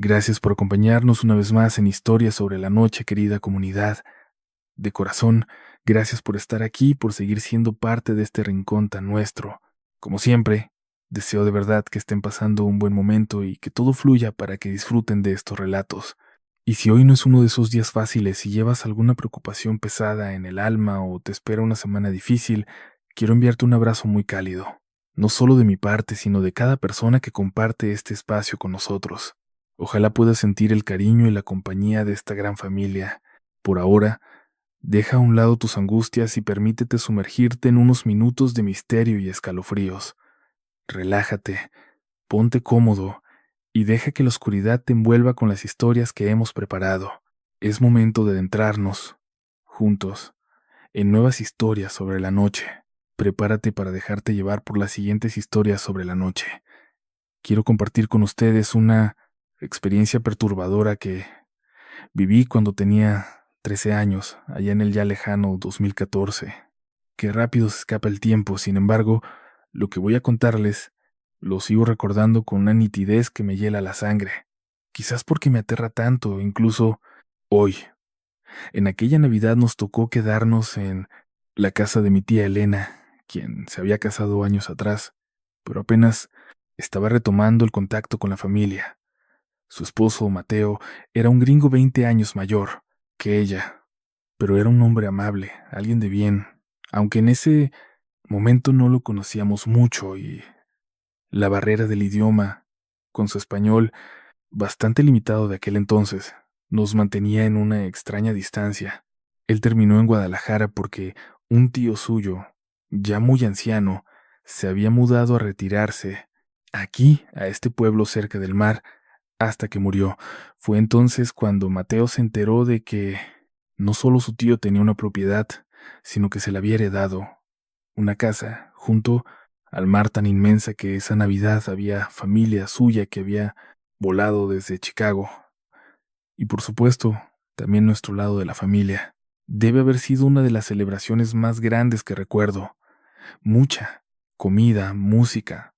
Gracias por acompañarnos una vez más en Historias sobre la Noche, querida comunidad. De corazón, gracias por estar aquí y por seguir siendo parte de este rincón tan nuestro. Como siempre, deseo de verdad que estén pasando un buen momento y que todo fluya para que disfruten de estos relatos. Y si hoy no es uno de esos días fáciles y llevas alguna preocupación pesada en el alma o te espera una semana difícil, quiero enviarte un abrazo muy cálido. No solo de mi parte, sino de cada persona que comparte este espacio con nosotros. Ojalá puedas sentir el cariño y la compañía de esta gran familia. Por ahora, deja a un lado tus angustias y permítete sumergirte en unos minutos de misterio y escalofríos. Relájate, ponte cómodo y deja que la oscuridad te envuelva con las historias que hemos preparado. Es momento de adentrarnos, juntos, en nuevas historias sobre la noche. Prepárate para dejarte llevar por las siguientes historias sobre la noche. Quiero compartir con ustedes una experiencia perturbadora que viví cuando tenía 13 años, allá en el ya lejano 2014. Qué rápido se escapa el tiempo, sin embargo, lo que voy a contarles lo sigo recordando con una nitidez que me hiela la sangre. Quizás porque me aterra tanto, incluso hoy. En aquella Navidad nos tocó quedarnos en la casa de mi tía Elena, quien se había casado años atrás, pero apenas estaba retomando el contacto con la familia. Su esposo, Mateo, era un gringo 20 años mayor que ella, pero era un hombre amable, alguien de bien, aunque en ese momento no lo conocíamos mucho y la barrera del idioma, con su español bastante limitado de aquel entonces, nos mantenía en una extraña distancia. Él terminó en Guadalajara porque un tío suyo, ya muy anciano, se había mudado a retirarse aquí, a este pueblo cerca del mar, hasta que murió. Fue entonces cuando Mateo se enteró de que no solo su tío tenía una propiedad, sino que se la había heredado, una casa junto al mar tan inmensa que esa Navidad había familia suya que había volado desde Chicago. Y por supuesto, también nuestro lado de la familia. Debe haber sido una de las celebraciones más grandes que recuerdo. Mucha comida, música,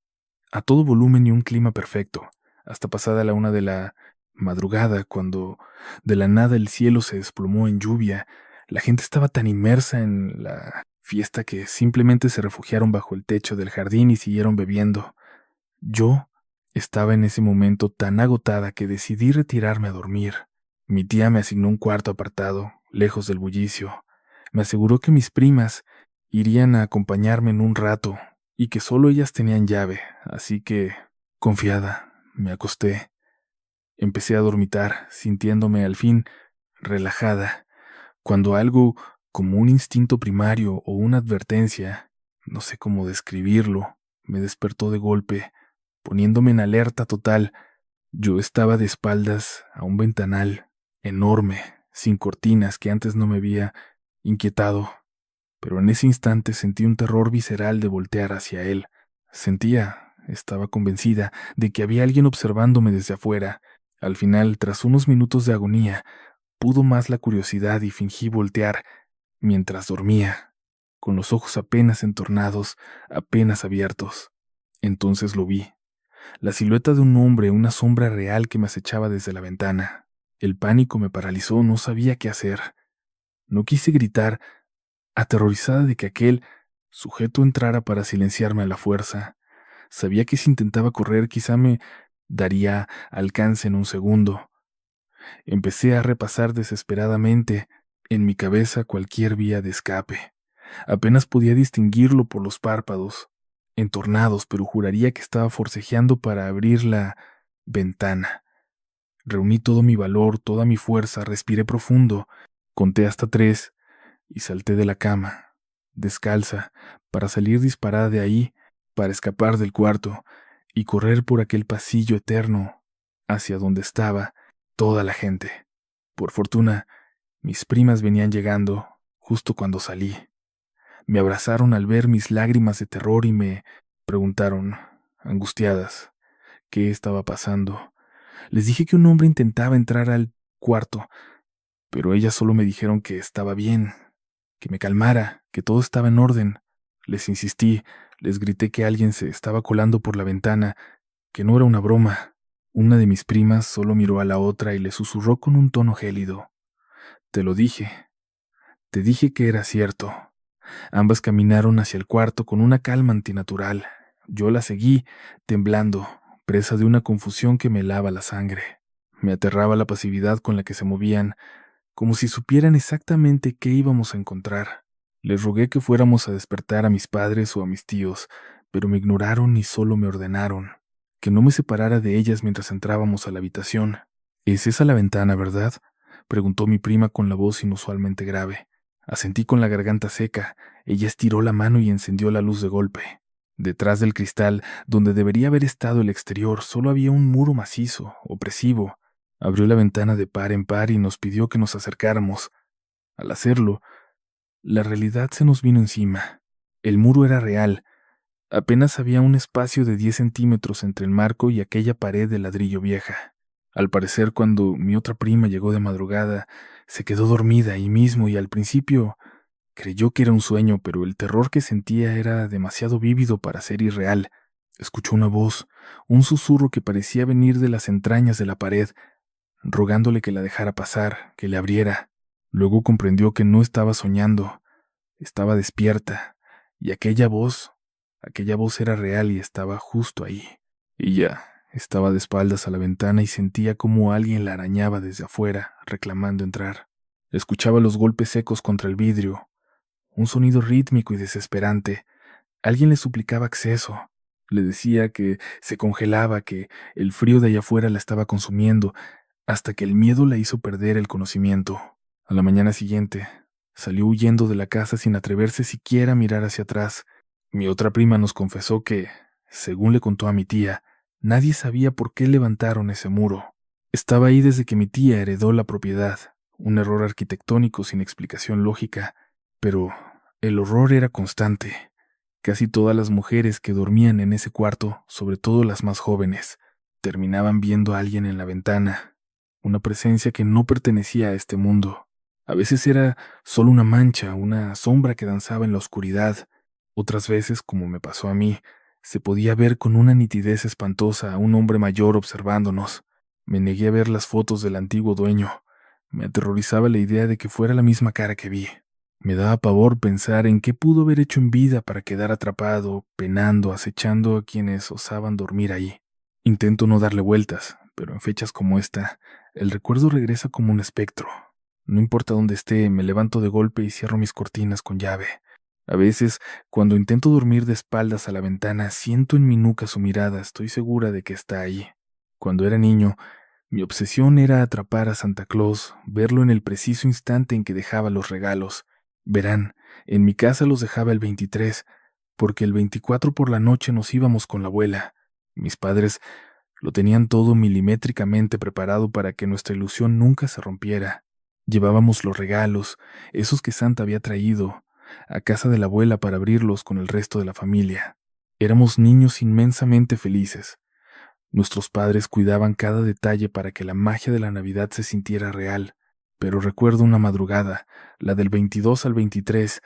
a todo volumen y un clima perfecto, hasta pasada la 1 de la madrugada, cuando de la nada el cielo se desplomó en lluvia. La gente estaba tan inmersa en la fiesta que simplemente se refugiaron bajo el techo del jardín y siguieron bebiendo. Yo estaba en ese momento tan agotada que decidí retirarme a dormir. Mi tía me asignó un cuarto apartado, lejos del bullicio. Me aseguró que mis primas irían a acompañarme en un rato y que solo ellas tenían llave, así que, confiada, me acosté. Empecé a dormitar, sintiéndome al fin relajada, cuando algo como un instinto primario o una advertencia, no sé cómo describirlo, me despertó de golpe, poniéndome en alerta total. Yo estaba de espaldas a un ventanal enorme, sin cortinas, que antes no me había inquietado, pero en ese instante sentí un terror visceral de voltear hacia él. Estaba convencida de que había alguien observándome desde afuera. Al final, tras unos minutos de agonía, pudo más la curiosidad y fingí voltear mientras dormía, con los ojos apenas entornados, apenas abiertos. Entonces lo vi. La silueta de un hombre, una sombra real que me acechaba desde la ventana. El pánico me paralizó, no sabía qué hacer. No quise gritar, aterrorizada de que aquel sujeto entrara para silenciarme a la fuerza. Sabía que si intentaba correr quizá me daría alcance en un segundo. Empecé a repasar desesperadamente en mi cabeza cualquier vía de escape. Apenas podía distinguirlo por los párpados, entornados, pero juraría que estaba forcejeando para abrir la ventana. Reuní todo mi valor, toda mi fuerza, respiré profundo, conté hasta 3 y salté de la cama, descalza, para salir disparada de ahí, para escapar del cuarto y correr por aquel pasillo eterno hacia donde estaba toda la gente. Por fortuna, mis primas venían llegando justo cuando salí. Me abrazaron al ver mis lágrimas de terror y me preguntaron, angustiadas, qué estaba pasando. Les dije que un hombre intentaba entrar al cuarto, pero ellas solo me dijeron que estaba bien, que me calmara, que todo estaba en orden. Les insistí, les grité que alguien se estaba colando por la ventana, que no era una broma. Una de mis primas solo miró a la otra y le susurró con un tono gélido: «Te lo dije, te dije que era cierto». Ambas caminaron hacia el cuarto con una calma antinatural. Yo la seguí, temblando, presa de una confusión que me helaba la sangre. Me aterraba la pasividad con la que se movían, como si supieran exactamente qué íbamos a encontrar. Les rogué que fuéramos a despertar a mis padres o a mis tíos, pero me ignoraron y solo me ordenaron que no me separara de ellas mientras entrábamos a la habitación. «¿Es esa la ventana, verdad?», preguntó mi prima con la voz inusualmente grave. Asentí con la garganta seca. Ella estiró la mano y encendió la luz de golpe. Detrás del cristal, donde debería haber estado el exterior, solo había un muro macizo, opresivo. Abrió la ventana de par en par y nos pidió que nos acercáramos. Al hacerlo, la realidad se nos vino encima. El muro era real. Apenas había un espacio de 10 centímetros entre el marco y aquella pared de ladrillo vieja. Al parecer, cuando mi otra prima llegó de madrugada, se quedó dormida ahí mismo y al principio creyó que era un sueño, pero el terror que sentía era demasiado vívido para ser irreal. Escuchó una voz, un susurro que parecía venir de las entrañas de la pared, rogándole que la dejara pasar, que le abriera. Luego comprendió que no estaba soñando, estaba despierta, y aquella voz era real y estaba justo ahí. Y ya, estaba de espaldas a la ventana y sentía como alguien la arañaba desde afuera, reclamando entrar. Escuchaba los golpes secos contra el vidrio, un sonido rítmico y desesperante. Alguien le suplicaba acceso. Le decía que se congelaba, que el frío de allá afuera la estaba consumiendo, hasta que el miedo la hizo perder el conocimiento. A la mañana siguiente, salió huyendo de la casa sin atreverse siquiera a mirar hacia atrás. Mi otra prima nos confesó que, según le contó a mi tía, nadie sabía por qué levantaron ese muro. Estaba ahí desde que mi tía heredó la propiedad, un error arquitectónico sin explicación lógica, pero el horror era constante. Casi todas las mujeres que dormían en ese cuarto, sobre todo las más jóvenes, terminaban viendo a alguien en la ventana, una presencia que no pertenecía a este mundo. A veces era solo una mancha, una sombra que danzaba en la oscuridad. Otras veces, como me pasó a mí, se podía ver con una nitidez espantosa a un hombre mayor observándonos. Me negué a ver las fotos del antiguo dueño. Me aterrorizaba la idea de que fuera la misma cara que vi. Me daba pavor pensar en qué pudo haber hecho en vida para quedar atrapado, penando, acechando a quienes osaban dormir ahí. Intento no darle vueltas, pero en fechas como esta, el recuerdo regresa como un espectro. No importa dónde esté, me levanto de golpe y cierro mis cortinas con llave. A veces, cuando intento dormir de espaldas a la ventana, siento en mi nuca su mirada, estoy segura de que está ahí. Cuando era niño, mi obsesión era atrapar a Santa Claus, verlo en el preciso instante en que dejaba los regalos. Verán, en mi casa los dejaba el 23, porque el 24 por la noche nos íbamos con la abuela. Mis padres lo tenían todo milimétricamente preparado para que nuestra ilusión nunca se rompiera. Llevábamos los regalos, esos que Santa había traído, a casa de la abuela para abrirlos con el resto de la familia. Éramos niños inmensamente felices. Nuestros padres cuidaban cada detalle para que la magia de la Navidad se sintiera real, pero recuerdo una madrugada, la del 22 al 23,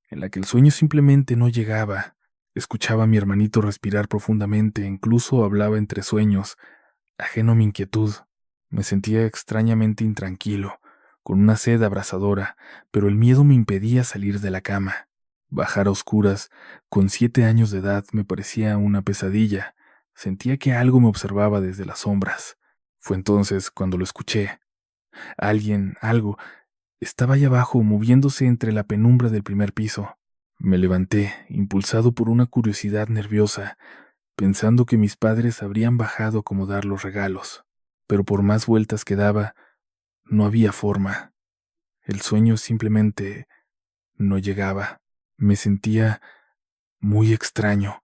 en la que el sueño simplemente no llegaba. Escuchaba a mi hermanito respirar profundamente, incluso hablaba entre sueños, ajeno a mi inquietud. Me sentía extrañamente intranquilo, con una sed abrasadora, pero el miedo me impedía salir de la cama. Bajar a oscuras, con 7 años de edad, me parecía una pesadilla. Sentía que algo me observaba desde las sombras. Fue entonces cuando lo escuché. Alguien, algo, estaba allá abajo, moviéndose entre la penumbra del primer piso. Me levanté, impulsado por una curiosidad nerviosa, pensando que mis padres habrían bajado a acomodar los regalos. Pero por más vueltas que daba, no había forma. El sueño simplemente no llegaba. Me sentía muy extraño,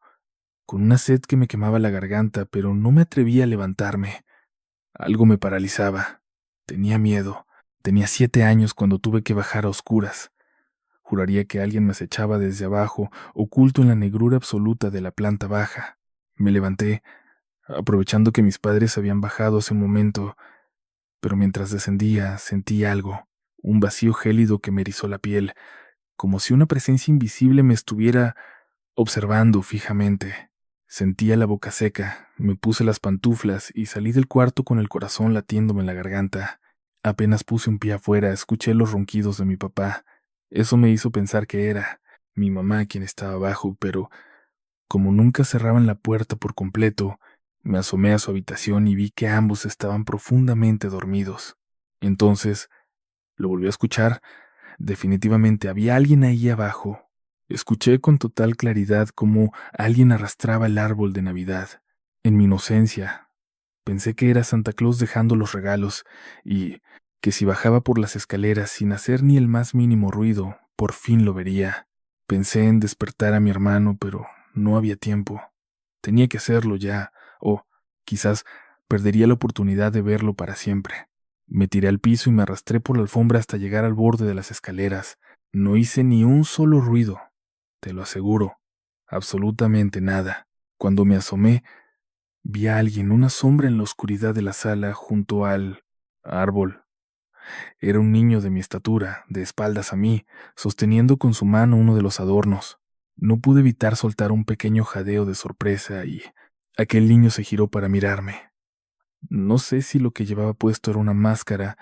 con una sed que me quemaba la garganta, pero no me atrevía a levantarme. Algo me paralizaba. Tenía miedo. Tenía 7 años cuando tuve que bajar a oscuras. Juraría que alguien me acechaba desde abajo, oculto en la negrura absoluta de la planta baja. Me levanté, aprovechando que mis padres habían bajado hace un momento, pero mientras descendía sentí algo, un vacío gélido que me erizó la piel, como si una presencia invisible me estuviera observando fijamente. Sentía la boca seca, me puse las pantuflas y salí del cuarto con el corazón latiéndome en la garganta. Apenas puse un pie afuera, escuché los ronquidos de mi papá. Eso me hizo pensar que era mi mamá quien estaba abajo, pero como nunca cerraban la puerta por completo, me asomé a su habitación y vi que ambos estaban profundamente dormidos. Entonces, lo volví a escuchar. Definitivamente había alguien ahí abajo. Escuché con total claridad cómo alguien arrastraba el árbol de Navidad. En mi inocencia, pensé que era Santa Claus dejando los regalos y que si bajaba por las escaleras sin hacer ni el más mínimo ruido, por fin lo vería. Pensé en despertar a mi hermano, pero no había tiempo. Tenía que hacerlo ya, o quizás perdería la oportunidad de verlo para siempre. Me tiré al piso y me arrastré por la alfombra hasta llegar al borde de las escaleras. No hice ni un solo ruido, te lo aseguro, absolutamente nada. Cuando me asomé, vi a alguien, una sombra en la oscuridad de la sala junto al árbol. Era un niño de mi estatura, de espaldas a mí, sosteniendo con su mano uno de los adornos. No pude evitar soltar un pequeño jadeo de sorpresa y aquel niño se giró para mirarme. No sé si lo que llevaba puesto era una máscara,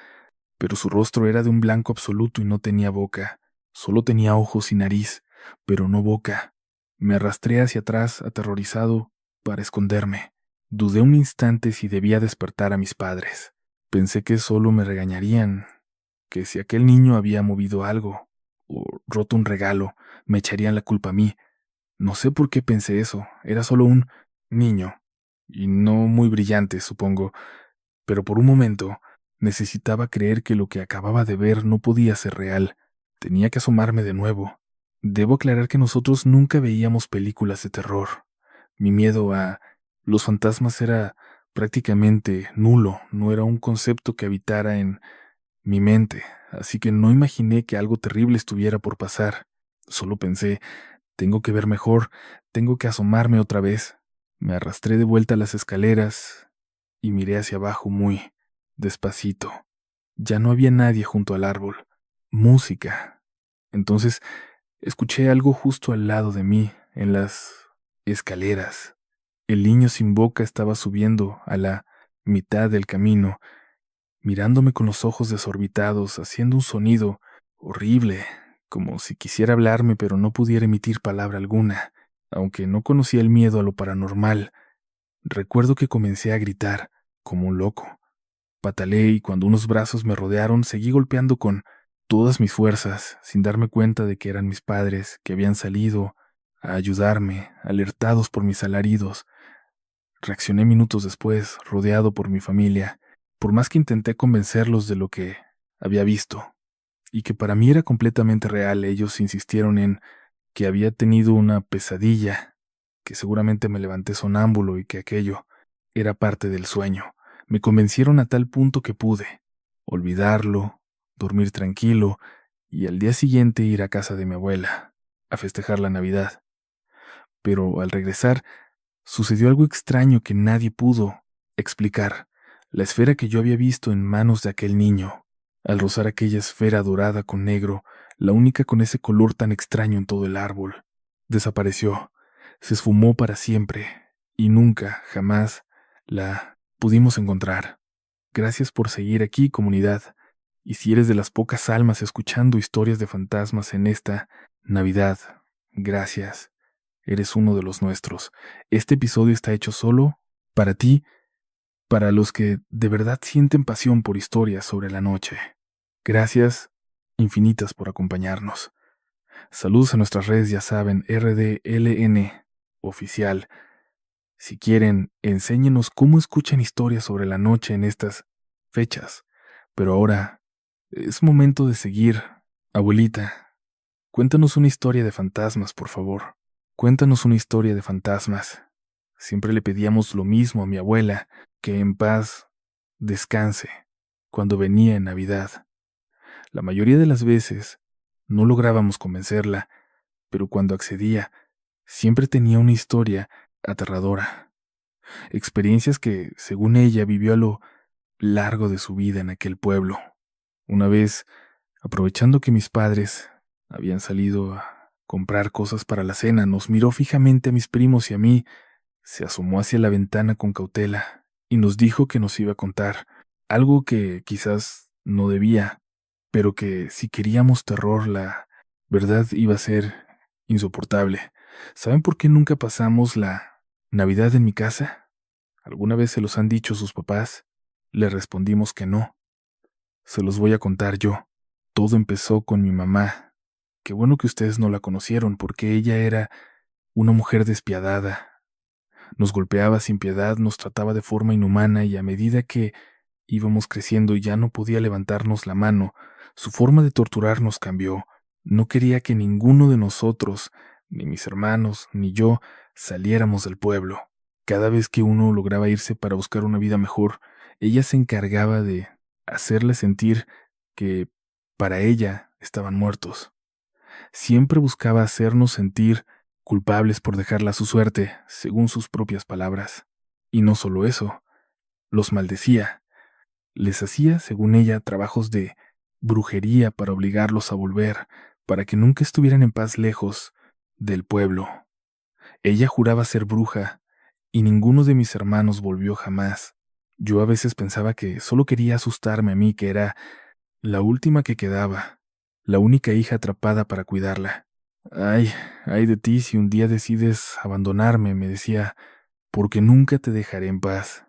pero su rostro era de un blanco absoluto y no tenía boca. Solo tenía ojos y nariz, pero no boca. Me arrastré hacia atrás, aterrorizado, para esconderme. Dudé un instante si debía despertar a mis padres. Pensé que solo me regañarían, que si aquel niño había movido algo, o roto un regalo, me echarían la culpa a mí. No sé por qué pensé eso, era solo un niño, y no muy brillante, supongo, pero por un momento necesitaba creer que lo que acababa de ver no podía ser real. Tenía que asomarme de nuevo. Debo aclarar que nosotros nunca veíamos películas de terror. Mi miedo a los fantasmas era prácticamente nulo, no era un concepto que habitara en mi mente, así que no imaginé que algo terrible estuviera por pasar. Solo pensé, tengo que ver mejor, tengo que asomarme otra vez. Me arrastré de vuelta a las escaleras y miré hacia abajo muy despacito. Ya no había nadie junto al árbol. Música. Entonces escuché algo justo al lado de mí, en las escaleras. El niño sin boca estaba subiendo a la mitad del camino, mirándome con los ojos desorbitados, haciendo un sonido horrible, como si quisiera hablarme pero no pudiera emitir palabra alguna. Aunque no conocía el miedo a lo paranormal, recuerdo que comencé a gritar, como un loco. Pataleé y cuando unos brazos me rodearon, seguí golpeando con todas mis fuerzas, sin darme cuenta de que eran mis padres, que habían salido a ayudarme, alertados por mis alaridos. Reaccioné minutos después, rodeado por mi familia, por más que intenté convencerlos de lo que había visto, y que para mí era completamente real. Ellos insistieron en que había tenido una pesadilla, que seguramente me levanté sonámbulo y que aquello era parte del sueño. Me convencieron a tal punto que pude olvidarlo, dormir tranquilo y al día siguiente ir a casa de mi abuela a festejar la Navidad. Pero al regresar, sucedió algo extraño que nadie pudo explicar. La esfera que yo había visto en manos de aquel niño, al rozar aquella esfera dorada con negro, la única con ese color tan extraño en todo el árbol, desapareció, se esfumó para siempre, y nunca, jamás, la pudimos encontrar. Gracias por seguir aquí, comunidad, y si eres de las pocas almas escuchando historias de fantasmas en esta Navidad, gracias. Eres uno de los nuestros. Este episodio está hecho solo para ti, para los que de verdad sienten pasión por historias sobre la noche. Gracias infinitas por acompañarnos. Saludos a nuestras redes, ya saben, RDLN oficial. Si quieren, enséñenos cómo escuchan historias sobre la noche en estas fechas. Pero ahora es momento de seguir. Abuelita, cuéntanos una historia de fantasmas, por favor. Cuéntanos una historia de fantasmas. Siempre le pedíamos lo mismo a mi abuela, que en paz descanse, cuando venía en Navidad. La mayoría de las veces no lográbamos convencerla, pero cuando accedía, siempre tenía una historia aterradora. Experiencias que, según ella, vivió a lo largo de su vida en aquel pueblo. Una vez, aprovechando que mis padres habían salido a comprar cosas para la cena, nos miró fijamente a mis primos y a mí, Se asomó hacia la ventana con cautela y nos dijo que nos iba a contar algo que quizás no debía, pero que si queríamos terror, la verdad iba a ser insoportable. ¿Saben por qué nunca pasamos la Navidad en mi casa? ¿Alguna vez se los han dicho sus papás? Le respondimos que no. Se los voy a contar yo. Todo empezó con mi mamá. Qué bueno que ustedes no la conocieron, porque ella era una mujer despiadada. Nos golpeaba sin piedad, nos trataba de forma inhumana y a medida que íbamos creciendo y ya no podía levantarnos la mano, su forma de torturarnos cambió. No quería que ninguno de nosotros, ni mis hermanos, ni yo, saliéramos del pueblo. Cada vez que uno lograba irse para buscar una vida mejor, ella se encargaba de hacerle sentir que para ella estaban muertos. Siempre buscaba hacernos sentir culpables por dejarla a su suerte, según sus propias palabras. Y no solo eso, los maldecía. Les hacía, según ella, trabajos de brujería para obligarlos a volver, para que nunca estuvieran en paz lejos del pueblo. Ella juraba ser bruja, y ninguno de mis hermanos volvió jamás. Yo a veces pensaba que solo quería asustarme a mí, que era la última que quedaba, la única hija atrapada para cuidarla. Ay, ay de ti si un día decides abandonarme, me decía, porque nunca te dejaré en paz.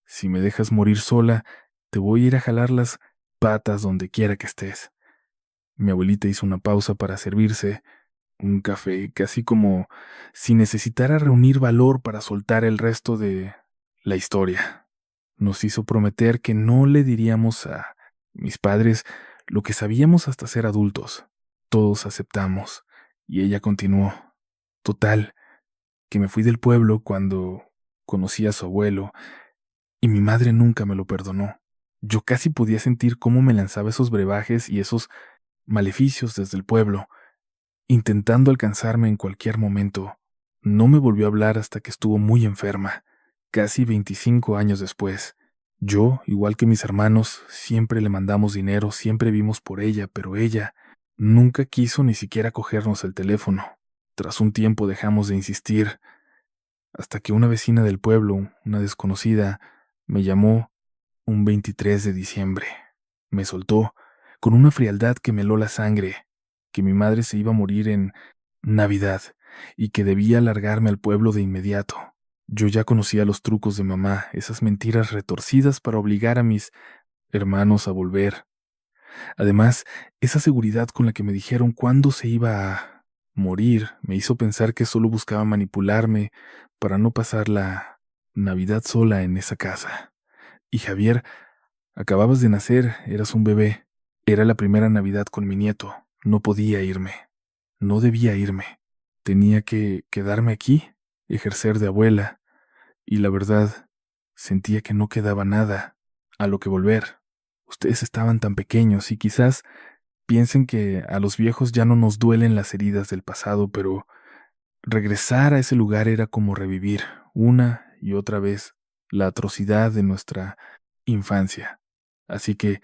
Si me dejas morir sola, te voy a ir a jalar las patas donde quiera que estés. Mi abuelita hizo una pausa para servirse un café, casi como si necesitara reunir valor para soltar el resto de la historia. Nos hizo prometer que no le diríamos a mis padres lo que sabíamos hasta ser adultos. Todos aceptamos, y ella continuó. Total, que me fui del pueblo cuando conocí a su abuelo, y mi madre nunca me lo perdonó. Yo casi podía sentir cómo me lanzaba esos brebajes y esos maleficios desde el pueblo, intentando alcanzarme en cualquier momento. No me volvió a hablar hasta que estuvo muy enferma, casi 25 años después. Yo, igual que mis hermanos, siempre le mandamos dinero, siempre vimos por ella, pero ella nunca quiso ni siquiera cogernos el teléfono. Tras un tiempo dejamos de insistir, hasta que una vecina del pueblo, una desconocida, me llamó un 23 de diciembre. Me soltó, con una frialdad que me heló la sangre, que mi madre se iba a morir en Navidad y que debía largarme al pueblo de inmediato. Yo ya conocía los trucos de mamá, esas mentiras retorcidas para obligar a mis hermanos a volver. Además, esa seguridad con la que me dijeron cuándo se iba a morir me hizo pensar que solo buscaba manipularme para no pasar la Navidad sola en esa casa. Y Javier, acababas de nacer, eras un bebé. Era la primera Navidad con mi nieto. No podía irme. No debía irme. Tenía que quedarme aquí, ejercer de abuela. Y la verdad, sentía que no quedaba nada a lo que volver. Ustedes estaban tan pequeños y quizás piensen que a los viejos ya no nos duelen las heridas del pasado, pero regresar a ese lugar era como revivir una y otra vez la atrocidad de nuestra infancia. Así que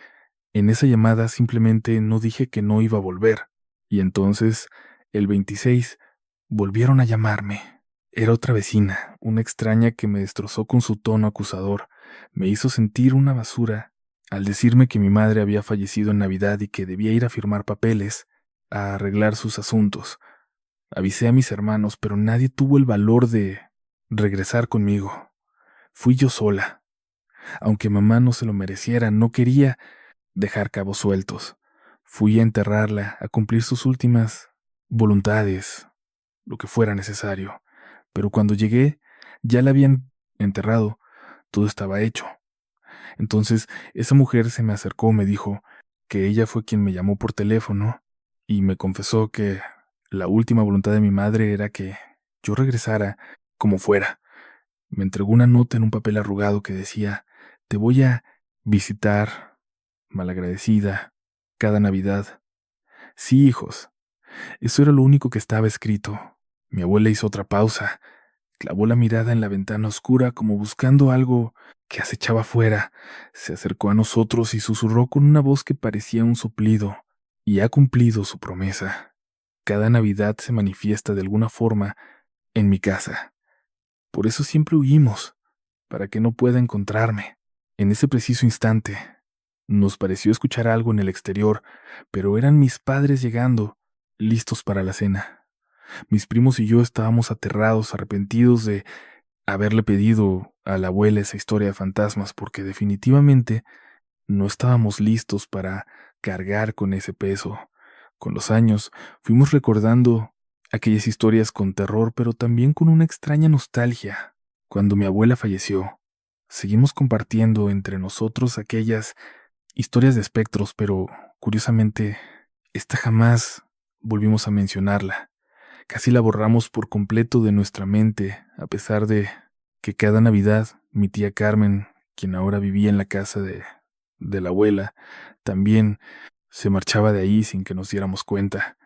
en esa llamada simplemente no dije que no iba a volver. Y entonces, el 26, volvieron a llamarme. Era otra vecina, una extraña que me destrozó con su tono acusador. Me hizo sentir una basura al decirme que mi madre había fallecido en Navidad y que debía ir a firmar papeles, a arreglar sus asuntos. Avisé a mis hermanos, pero nadie tuvo el valor de regresar conmigo. Fui yo sola. Aunque mamá no se lo mereciera, no quería dejar cabos sueltos. Fui a enterrarla, a cumplir sus últimas voluntades, lo que fuera necesario. Pero cuando llegué, ya la habían enterrado, todo estaba hecho. Entonces, esa mujer se me acercó, me dijo que ella fue quien me llamó por teléfono y me confesó que la última voluntad de mi madre era que yo regresara como fuera. Me entregó una nota en un papel arrugado que decía: te voy a visitar, malagradecida, cada Navidad. Sí, hijos, eso era lo único que estaba escrito. Mi abuela hizo otra pausa, clavó la mirada en la ventana oscura como buscando algo que acechaba afuera. Se acercó a nosotros y susurró con una voz que parecía un soplido, y ha cumplido su promesa. Cada Navidad se manifiesta de alguna forma en mi casa. Por eso siempre huimos, para que no pueda encontrarme. En ese preciso instante, nos pareció escuchar algo en el exterior, pero eran mis padres llegando, listos para la cena. Mis primos y yo estábamos aterrados, arrepentidos de haberle pedido a la abuela esa historia de fantasmas, porque definitivamente no estábamos listos para cargar con ese peso. Con los años, fuimos recordando aquellas historias con terror, pero también con una extraña nostalgia. Cuando mi abuela falleció, seguimos compartiendo entre nosotros aquellas historias de espectros, pero curiosamente, esta jamás volvimos a mencionarla. Casi la borramos por completo de nuestra mente, a pesar de que cada Navidad mi tía Carmen, quien ahora vivía en la casa de la abuela, también se marchaba de ahí sin que nos diéramos cuenta.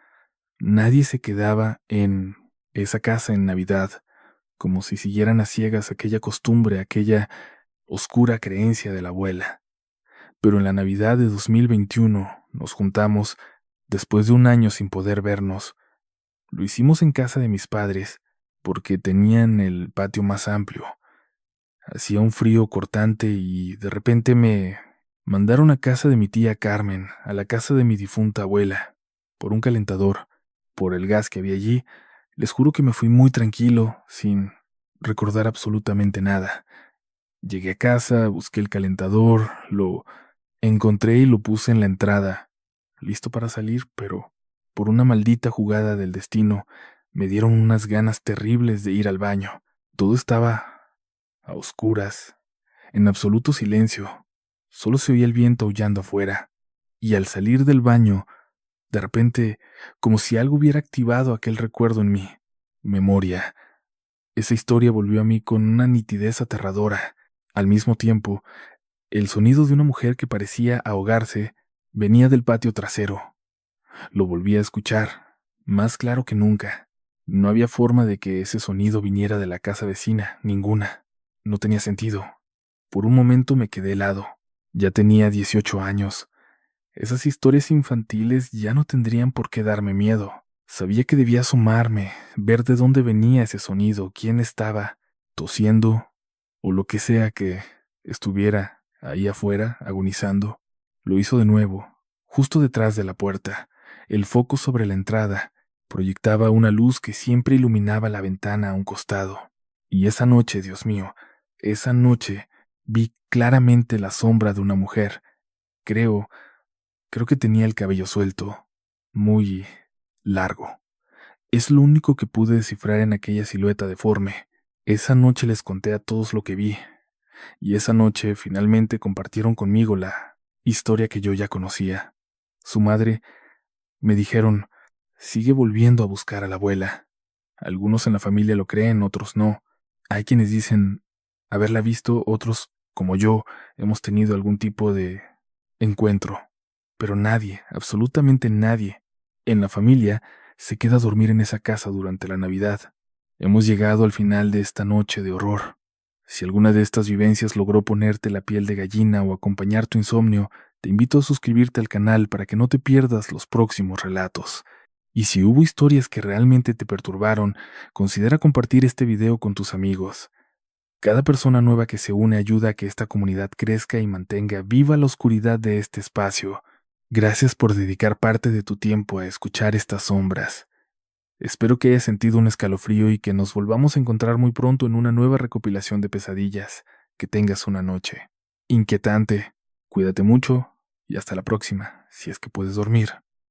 Nadie se quedaba en esa casa en Navidad, como si siguieran a ciegas aquella costumbre, aquella oscura creencia de la abuela. Pero en la Navidad de 2021 nos juntamos, después de un año sin poder vernos. Lo hicimos en casa de mis padres, porque tenían el patio más amplio. Hacía un frío cortante y de repente me mandaron a casa de mi tía Carmen, a la casa de mi difunta abuela, por un calentador, por el gas que había allí. Les juro que me fui muy tranquilo, sin recordar absolutamente nada. Llegué a casa, busqué el calentador, lo encontré y lo puse en la entrada, listo para salir, pero por una maldita jugada del destino, me dieron unas ganas terribles de ir al baño. Todo estaba a oscuras, en absoluto silencio. Solo se oía el viento aullando afuera, y al salir del baño, de repente, como si algo hubiera activado aquel recuerdo en mi memoria, esa historia volvió a mí con una nitidez aterradora. Al mismo tiempo, el sonido de una mujer que parecía ahogarse venía del patio trasero. Lo volví a escuchar, más claro que nunca. No había forma de que ese sonido viniera de la casa vecina, ninguna. No tenía sentido. Por un momento me quedé helado. Ya tenía 18 años. Esas historias infantiles ya no tendrían por qué darme miedo. Sabía que debía asomarme, ver de dónde venía ese sonido, quién estaba tosiendo o lo que sea que estuviera ahí afuera agonizando. Lo hizo de nuevo, justo detrás de la puerta. El foco sobre la entrada proyectaba una luz que siempre iluminaba la ventana a un costado. Y esa noche, Dios mío, esa noche vi claramente la sombra de una mujer. Creo que tenía el cabello suelto, muy largo. Es lo único que pude descifrar en aquella silueta deforme. Esa noche les conté a todos lo que vi, y esa noche finalmente compartieron conmigo la historia que yo ya conocía. Su madre, me dijeron, sigue volviendo a buscar a la abuela. Algunos en la familia lo creen, otros no. Hay quienes dicen haberla visto, otros, como yo, hemos tenido algún tipo de encuentro. Pero nadie, absolutamente nadie, en la familia se queda a dormir en esa casa durante la Navidad. Hemos llegado al final de esta noche de horror. Si alguna de estas vivencias logró ponerte la piel de gallina o acompañar tu insomnio, te invito a suscribirte al canal para que no te pierdas los próximos relatos. Y si hubo historias que realmente te perturbaron, considera compartir este video con tus amigos. Cada persona nueva que se une ayuda a que esta comunidad crezca y mantenga viva la oscuridad de este espacio. Gracias por dedicar parte de tu tiempo a escuchar estas sombras. Espero que hayas sentido un escalofrío y que nos volvamos a encontrar muy pronto en una nueva recopilación de pesadillas. Que tengas una noche inquietante. Cuídate mucho y hasta la próxima, si es que puedes dormir.